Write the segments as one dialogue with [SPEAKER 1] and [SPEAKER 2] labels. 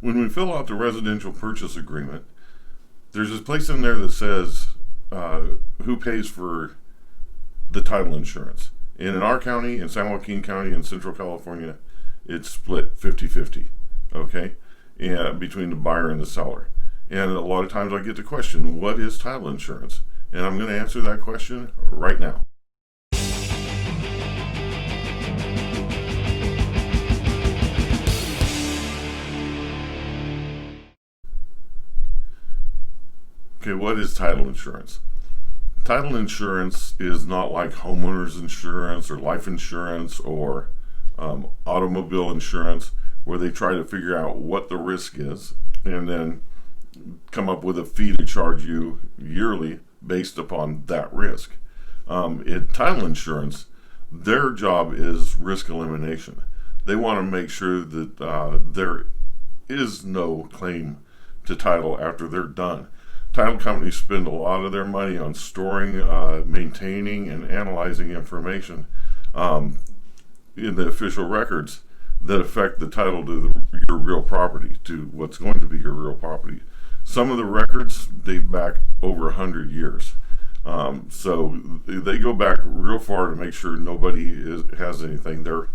[SPEAKER 1] When we fill out the residential purchase agreement, there's this place in there that says who pays for the title insurance. And in our county, in San Joaquin County, in Central California, it's split 50-50, okay, between the buyer and the seller. And a lot of times I get the question, what is title insurance? And I'm going to answer that question right now. Okay, what is title insurance? Title insurance is not like homeowners insurance or life insurance or automobile insurance, where they try to figure out what the risk is and then come up with a fee to charge you yearly based upon that risk. In title insurance, their job is risk elimination. They want to make sure that there is no claim to title after they're done. Title companies spend a lot of their money on storing, maintaining, and analyzing information in the official records that affect the title to your real property, to what's going to be your real property. Some of the records date back over 100 years. So they go back real far to make sure nobody has anything. They're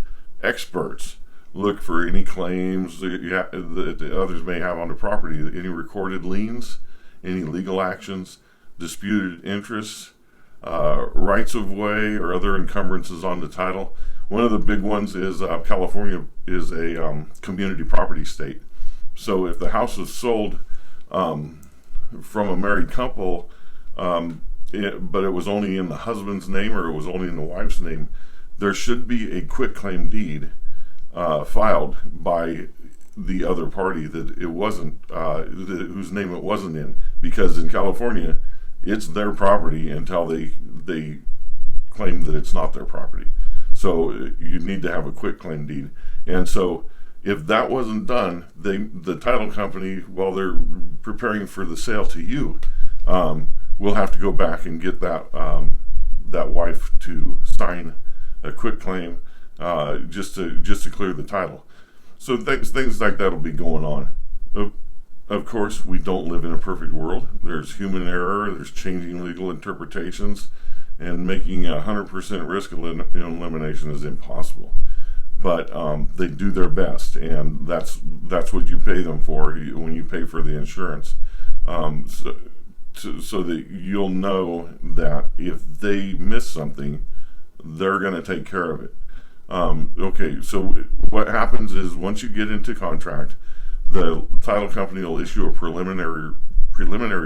[SPEAKER 1] experts. Look for any claims that others may have on the property, any recorded liens, any legal actions, disputed interests, rights of way, or other encumbrances on the title. One of the big ones is California is a community property state. So if the house was sold from a married couple, but it was only in the husband's name or it was only in the wife's name, there should be a quitclaim deed filed by the other party that it wasn't, whose name it wasn't in, because in California, it's their property until they claim that it's not their property. So you need to have a quitclaim deed. And so if that wasn't done, the title company, while they're preparing for the sale to you, will have to go back and get that wife to sign a quitclaim just to clear the title. So things like that will be going on. Of course, we don't live in a perfect world. There's human error, there's changing legal interpretations, and making 100% risk elimination is impossible. But they do their best, and that's what you pay them for when you pay for the insurance. So that you'll know that if they miss something, they're going to take care of it. Okay, so what happens is once you get into contract, the title company will issue a preliminary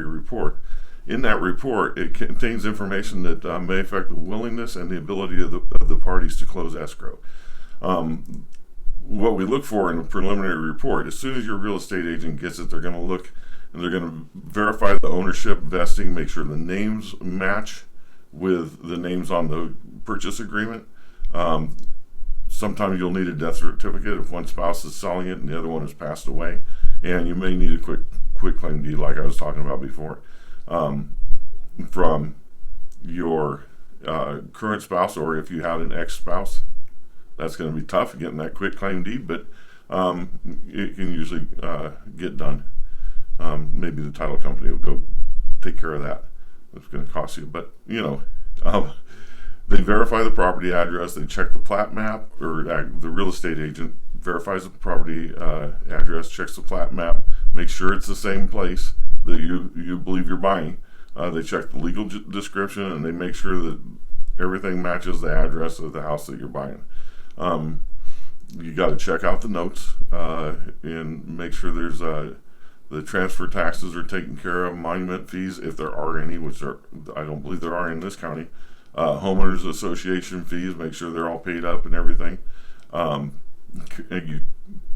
[SPEAKER 1] report. In that report, it contains information that may affect the willingness and the ability of the parties to close escrow. What we look for in a preliminary report, as soon as your real estate agent gets it, they're going to look and they're going to verify the ownership, vesting, make sure the names match with the names on the purchase agreement. Sometimes you'll need a death certificate if one spouse is selling it and the other one has passed away, and you may need a quitclaim deed, like I was talking about before, from your current spouse, or if you had an ex-spouse. That's going to be tough getting that quitclaim deed, but it can usually get done. Maybe the title company will go take care of that. It's going to cost you, but they verify the property address, they check the plat map, or the real estate agent verifies the property address, checks the plat map, make sure it's the same place that you believe you're buying. They check the legal description, and they make sure that everything matches the address of the house that you're buying. You got to check out the notes and make sure there's the transfer taxes are taken care of, monument fees, if there are any, which I don't believe there are in this county. Homeowners association fees, make sure they're all paid up and everything. And you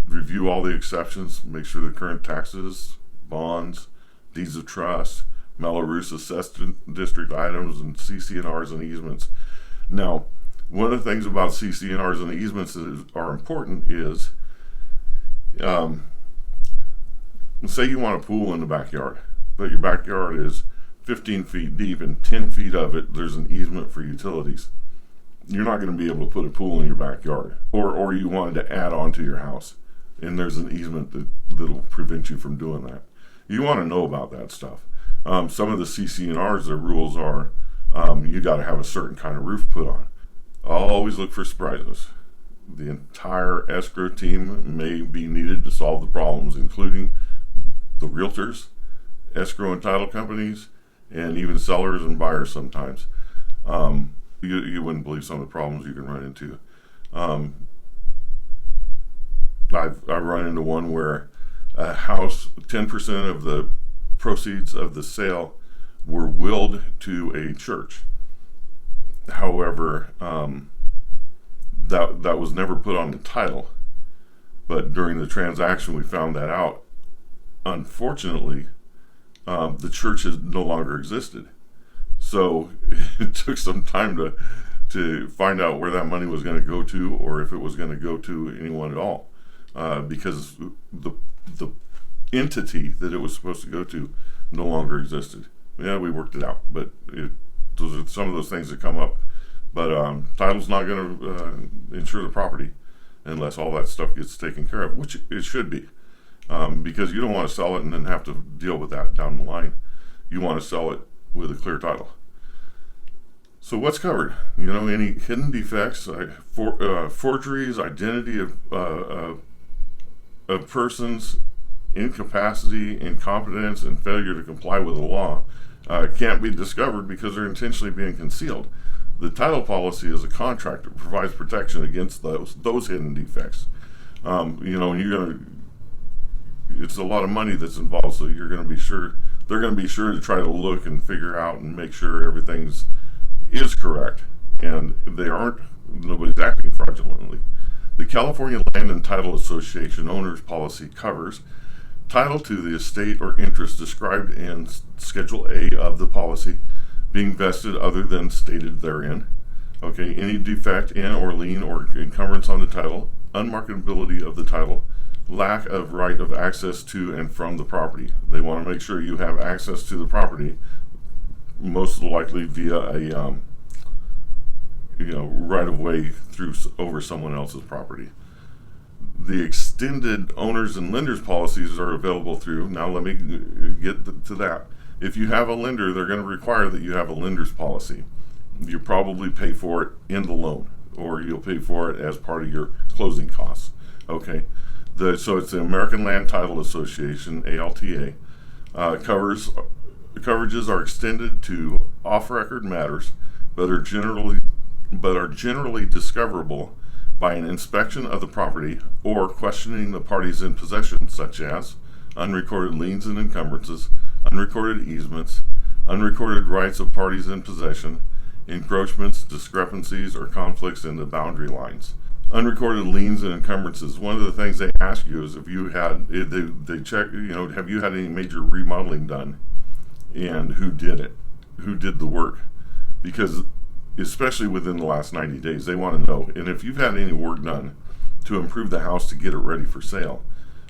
[SPEAKER 1] review all the exceptions, make sure the current taxes, bonds, deeds of trust, Mello-Roos assessed district items, and CC&Rs and easements. Now, one of the things about CC&Rs and easements that are important is, say you want a pool in the backyard, but your backyard is 15 feet deep and 10 feet of it there's an easement for utilities. You're not going to be able to put a pool in your backyard, or you wanted to add on to your house. and there's an easement that'll prevent you from doing that. You want to know about that stuff. Some of the CC&Rs, their rules are you got to have a certain kind of roof put on. Always look for surprises. The entire escrow team may be needed to solve the problems, including the realtors, escrow and title companies, and even sellers and buyers sometimes. You wouldn't believe some of the problems you can run into. I've run into one where a house, 10% of the proceeds of the sale were willed to a church. However, that was never put on the title. But during the transaction, we found that out. Unfortunately, the church has no longer existed. So it took some time to find out where that money was going to go to, or if it was going to go to anyone at all, because the entity that it was supposed to go to no longer existed. Yeah, we worked it out, but those are some of those things that come up. But title's not going to insure the property unless all that stuff gets taken care of, which it should be, because you don't want to sell it and then have to deal with that down the line. You want to sell it with a clear title. So what's covered? Any hidden defects, forgeries, identity of persons, incapacity, incompetence, and failure to comply with the law can't be discovered because they're intentionally being concealed. The title policy is a contract that provides protection against those hidden defects. It's a lot of money that's involved, so they're going to be sure to try to look and figure out and make sure everything is correct, and nobody's acting fraudulently. The California Land and Title Association Owners Policy covers title to the estate or interest described in Schedule A of the policy being vested other than stated therein. Okay, any defect in or lien or encumbrance on the title, unmarketability of the title, lack of right of access to and from the property. They want to make sure you have access to the property, most likely via a right of way over someone else's property. The extended owners and lenders policies are available through. Now let me get to that. If you have a lender, they're going to require that you have a lender's policy. You probably pay for it in the loan, or you'll pay for it as part of your closing costs. Okay. So it's the American Land Title Association, ALTA. Coverages are extended to off-record matters, but are generally discoverable by an inspection of the property or questioning the parties in possession, such as unrecorded liens and encumbrances, unrecorded easements, unrecorded rights of parties in possession, encroachments, discrepancies, or conflicts in the boundary lines. Unrecorded liens and encumbrances. One of the things they ask you is if you had, they check, have you had any major remodeling done, and who did it, who did the work, because especially within the last 90 days, they want to know. And if you've had any work done to improve the house to get it ready for sale,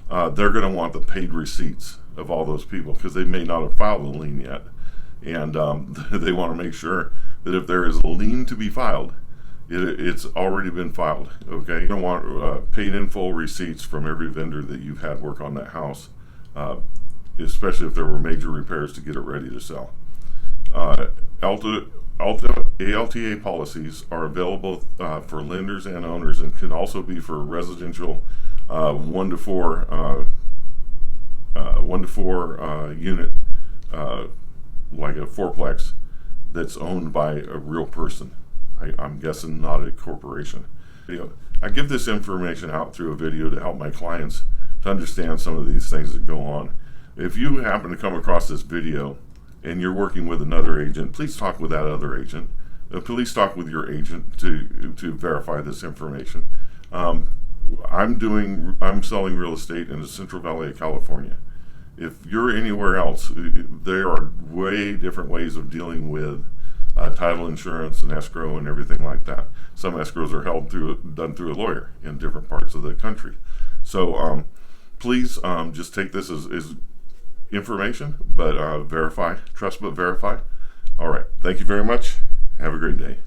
[SPEAKER 1] they're going to want the paid receipts of all those people, because they may not have filed a lien yet, and they want to make sure that if there is a lien to be filed, it's already been filed. Okay, you don't want paid in full receipts from every vendor that you've had work on that house, especially if there were major repairs to get it ready to sell. ALTA policies are available for lenders and owners, and can also be for residential 1 to 4 unit, like a fourplex that's owned by a real person. I'm guessing not a corporation. I give this information out through a video to help my clients to understand some of these things that go on. If you happen to come across this video and you're working with another agent, please talk with that other agent. Please talk with your agent to verify this information. I'm selling real estate in the Central Valley of California. If you're anywhere else, there are way different ways of dealing with title insurance and escrow and everything like that. Some escrows are done through a lawyer in different parts of the country. So please just take this as information, but verify, trust but verify. All right, thank you very much. Have a great day.